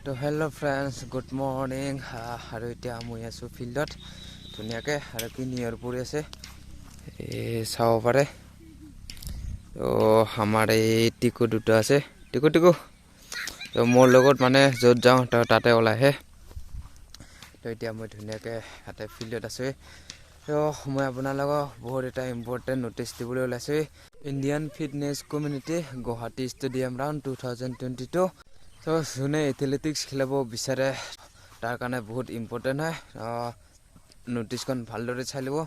তো hello' friends good morning আৰু এতিয়া মই আছোঁ ফিল্ডত ধুনীয়াকৈ আৰু কি নিয়ৰ পৰি আছে এই চাব পাৰে তো আমাৰ এই টিকু দুটা আছে টিকু তো মোৰ লগত মানে য'ত যাওঁ তাতে ওলাইহে তো এতিয়া মই ধুনীয়াকৈ তাতে ফিল্ডত আছোঁ তো মই আপোনালোকক বহুত এটা ইম্পৰ্টেণ্ট ন'টিচ দিবলৈ ওলাইছোঁ Indian fitness community Guwahati stadium round 2022 তো যোনে এথলেটিক্স খেলিব বিচাৰে তাৰ কাৰণে বহুত ইম্পৰ্টেণ্ট হয় ন'টিচখন ভালদৰে চাই ল'ব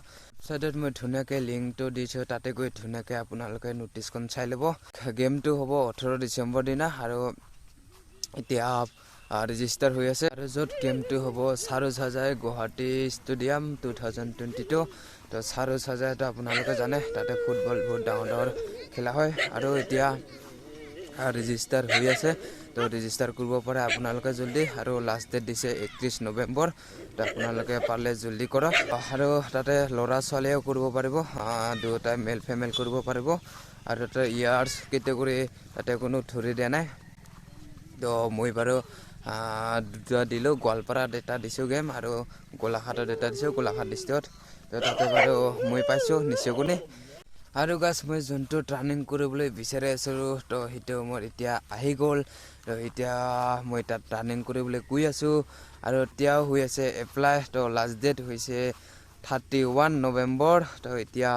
চাইডত মই ধুনীয়াকৈ লিংকটো দিছোঁ তাতে গৈ ধুনীয়াকৈ আপোনালোকে ন'টিচখন চাই ল'ব গেমটো হ'ব 18 ডিচেম্বৰ দিনা আৰু এতিয়া ৰেজিষ্টাৰ হৈ আছে আৰু য'ত গেমটো হ'ব sarusajai গুৱাহাটী ষ্টেডিয়াম 2022 তো sarusajaiটো আপোনালোকে জানে তাতে ফুটবল বহুত ডাঙৰ খেলা হয় আৰু এতিয়া ৰেজিষ্টাৰ হৈ আছে তো ৰেজিষ্টাৰ কৰিব পাৰে আপোনালোকে জলদি আৰু লাষ্ট ডেট দিছে 31 নৱেম্বৰ তো আপোনালোকে পাৰিলে জলদি কৰক আৰু তাতে ল'ৰা ছোৱালীয়েও কৰিব পাৰিব দুয়োটাই মেল ফিমেল কৰিব পাৰিব আৰু তাতে ইয়াৰ্ছ কেটেগৰী তাতে কোনো ধৰি দিয়া নাই তো মই বাৰু দুটা দিলোঁ গোৱালপাৰাত এটা দিছোঁ গেম আৰু গোলাঘাটত এটা দিছোঁ গোলাঘাট ডিষ্ট্ৰিক্টত তো তাতে বাৰু মই পাইছোঁ নিশ্চয়কৈ আৰু গাছ মই যোনটো ট্ৰেইনিং কৰিবলৈ বিচাৰি আছোঁ তো সেইটো মোৰ এতিয়া আহি গ'ল তো এতিয়া মই তাত ট্ৰেইনিং কৰিবলৈ গৈ আছোঁ আৰু এতিয়াও হৈ আছে এপ্লাই তো লাষ্ট ডেট হৈছে 31 নৱেম্বৰ তো এতিয়া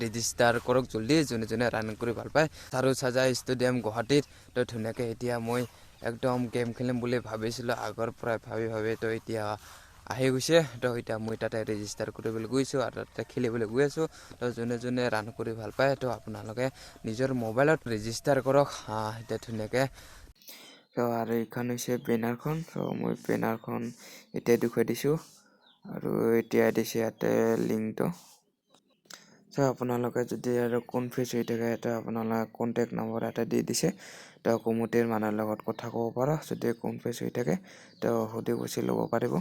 ৰেজিষ্টাৰ কৰক জলদি যোনে ৰানিং কৰি ভাল পায় sarusajai ষ্টেডিয়াম গুৱাহাটীত তো ধুনীয়াকৈ এতিয়া মই একদম গেম খেলিম বুলি ভাবিছিলোঁ আগৰ পৰাই ভাবি তো এতিয়া আহি গৈছে তো এতিয়া মই তাতে ৰেজিষ্টাৰ কৰিবলৈ গৈছোঁ আৰু তাতে খেলিবলৈ গৈ আছোঁ তো যোনে ৰান কৰি ভাল পায় তো আপোনালোকে নিজৰ মোবাইলত ৰেজিষ্টাৰ কৰক এতিয়া ধুনীয়াকৈ তো আৰু এইখন হৈছে বেনাৰখন তো মই বেনাৰখন এতিয়া দেখুৱাই দিছোঁ আৰু এতিয়া দিছে ইয়াতে লিংকটো তো আপোনালোকে যদি আৰু কনফিউজ হৈ থাকে তো আপোনালোকে কণ্টেক্ট নম্বৰ এটা দি দিছে তো কমিটিৰ মানুহৰ লগত কথা ক'ব পাৰা যদি কনফিউজ হৈ থাকে তো সুধি পুছি ল'ব পাৰিব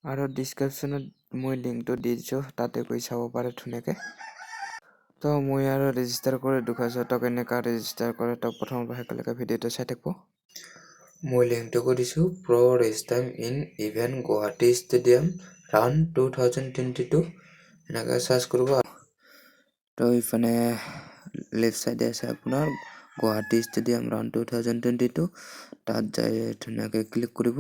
আৰু ডিছক্ৰিপশ্যনত মই লিংকটো দি দিছোঁ তাতে গৈ চাব পাৰে ধুনীয়াকৈ তো মই আৰু ৰেজিষ্টাৰ কৰি দেখুৱাইছোঁ তো কেনেকৈ ৰেজিষ্টাৰ কৰে তো প্ৰথমৰ পৰা একেলগে ভিডিঅ'টো চাই থাকিব মই লিংকটো কৈ দিছোঁ race time in event Guwahati stadium round 2022 এনেকৈ চাৰ্চ কৰিব তো ইফানে লেফ্ট চাইডে আছে আপোনাৰ গুৱাহাটী ষ্টেডিয়াম ৰাউণ্ড 2022 তাত যাই ধুনীয়াকৈ ক্লিক কৰিব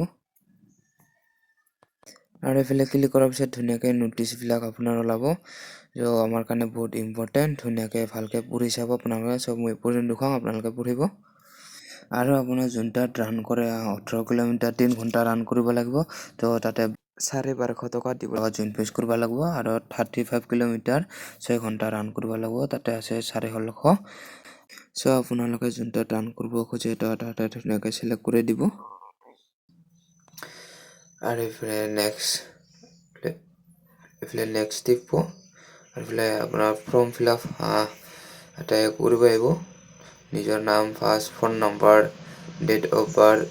আৰু এইফালে ক্লিক কৰাৰ পিছত ধুনীয়াকৈ ন'টিচবিলাক আপোনাৰ ওলাব তো আমাৰ কাৰণে বহুত ইম্পৰ্টেণ্ট ধুনীয়াকৈ ভালকৈ পঢ়ি চাব আপোনালোকে চব মই পঢ়ি দেখুৱাম আপোনালোকে পঢ়িব আৰু আপোনাৰ যোনটা ৰান কৰে 18 কিলোমিটাৰ 3 ঘণ্টা ৰান কৰিব লাগিব তো তাতে 1250 টকা দিব ইনভেষ্ট কৰিব লাগিব আৰু 35 কিলোমিটাৰ 6 ঘণ্টা ৰান কৰিব লাগিব তাতে আছে 450 চ' আপোনালোকে যোনটা ৰান কৰিব খোজে তো তাতে ধুনীয়াকৈ চিলেক্ট কৰি দিব আৰু এইফালে নেক্সট টিপ আৰু এইফালে আপোনাৰ ফৰ্ম ফিল আপ তাতে কৰিব আহিব নিজৰ নাম first phone number date of birth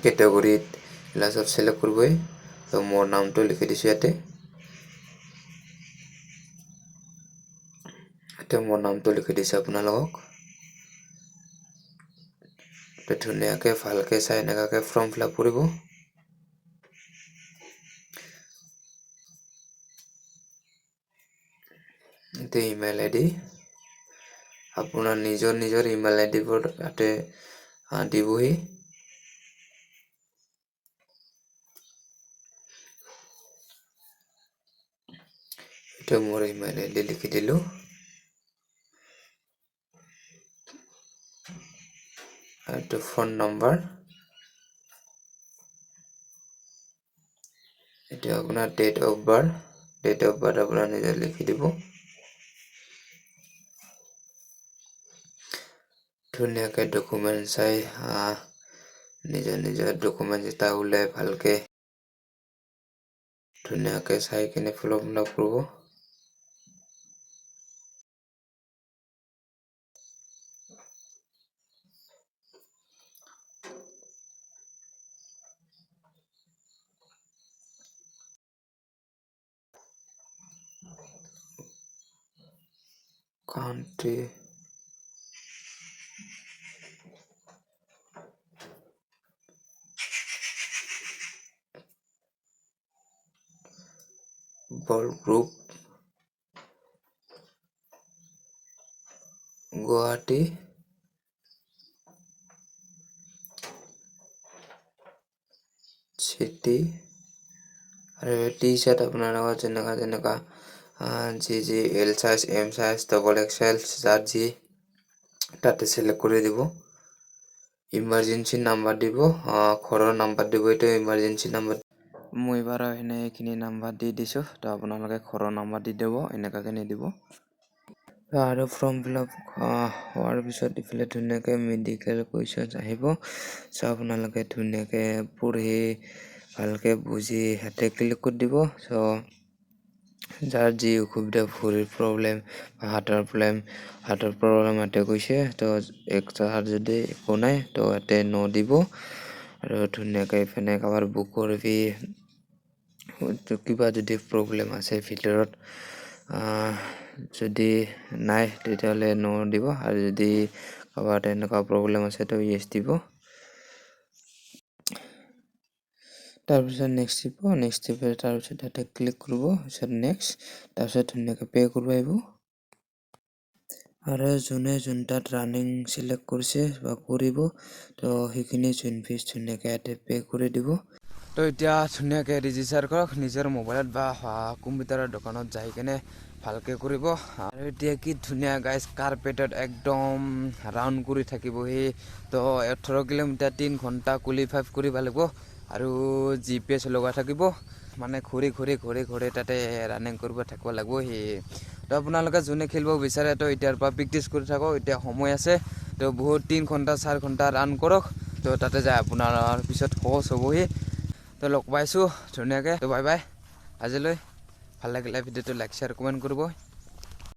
কেটেগৰীত এইবিলাক চব চিলেক্ট কৰিবই তো মোৰ নামটো লিখি দিছোঁ ইয়াতে মোৰ নামটো লিখি দিছোঁ আপোনালোকক ধুনীয়াকৈ ভালকৈ চাই এনেকুৱাকৈ ফৰ্ম ফিল আপ কৰিব এইটো ইমেইল আই ডি আপোনাৰ নিজৰ ইমেইল আই ডিবোৰ তাতে দিবহি এইটো মোৰ ইমেইল আই ডি লিখি দিলোঁ এইটো ফোন নম্বৰ এইটো আপোনাৰ ডেট অফ বাৰ্থ আপোনাৰ নিজে লিখি দিব ধুনীয়াকৈ ডকুমেণ্ট চাই নিজৰ ডকুমেণ্ট এটা ওলাই ভালকৈ ধুনীয়াকৈ চাই কিনে ফিল আপ কৰিব country বল গ্ৰুপ গুৱাহাটী চিটি আৰু টি চাৰ্ট আপোনালোকৰ যেনেকা যি L size M size double XL যাৰ যি তাতে সিলেক্ট কৰি দিব ইমাৰ্জেন্সি নাম্বাৰ দিব ঘৰৰ নাম্বাৰ দিব এইটো ইমাৰ্জেন্সি নাম্বাৰ মই বাৰু এনে এইখিনি নাম্বাৰ দি দিছো তো আপোনালোকে ঘৰৰ নাম্বাৰ দি দিব এনেকাকে নিদিব আৰু ফৰ্ম ফিল আপ হোৱাৰ পিছত ইফালে ধুনীয়াকৈ মেডিকেল কুৱেশ্যনছ আহিব চ' আপোনালোকে ধুনীয়াকৈ পঢ়ি ভালকৈ বুজি হাতে ক্লিক কৰি দিব চ' যাৰ যি অসুবিধা ভৰিৰ প্ৰব্লেম বা হাতৰ প্ৰব্লেম ইয়াতে কৈছে তো এক্সট্ৰা যদি একো নাই তো ইয়াতে ন দিব আৰু ধুনীয়াকৈ ইফালে কাৰোবাৰ বুক কৰিবি কিবা যদি প্ৰব্লেম আছে ভিতৰত যদি নাই তেতিয়াহ'লে ন দিব আৰু যদি কাৰোবাৰ তেনেকুৱা প্ৰব্লেম আছে তো য়েছ দিব তাৰপিছত নেক্সট দিব তাৰপিছত ইয়াতে ক্লিক কৰিব তাৰপিছত নেক্সট তাৰপিছত ধুনীয়াকৈ পে' কৰিব আহিব আৰু যোনে যোনটাত ৰানিং চিলেক্ট কৰিছে বা কৰিব তো সেইখিনি যোন ফিজ ধুনীয়াকৈ ইয়াতে পে' কৰি দিব তো এতিয়া ধুনীয়াকৈ ৰেজিষ্টাৰ কৰক নিজৰ মোবাইলত বা কম্পিউটাৰৰ দোকানত যাই কেনে ভালকৈ কৰিব আৰু এতিয়া কি ধুনীয়া গাইজ কাৰ্পেটত একদম ৰাউণ্ড কৰি থাকিব সেই তো 18 কিলোমিটাৰ 3 ঘণ্টা কোৱালিফাই কৰিব লাগিব আৰু GPS লগাই থাকিব মানে ঘূৰি তাতে ৰানিং কৰিব থাকিব লাগিব সেই তো আপোনালোকে যোনে খেলিব বিচাৰে তো এতিয়াৰ পৰা প্ৰেক্টিছ কৰি থাকক এতিয়া সময় আছে তো বহুত 3 ঘণ্টা 4 ঘণ্টা ৰান কৰক তো তাতে যায় আপোনাৰ পিছত সহজ হ'বহি তো লগ পাইছোঁ ধুনীয়াকৈ তো বাই বাই আজিলৈ ভাল লাগিলে ভিডিঅ'টো লাইক শ্বেয়াৰ কমেণ্ট কৰিব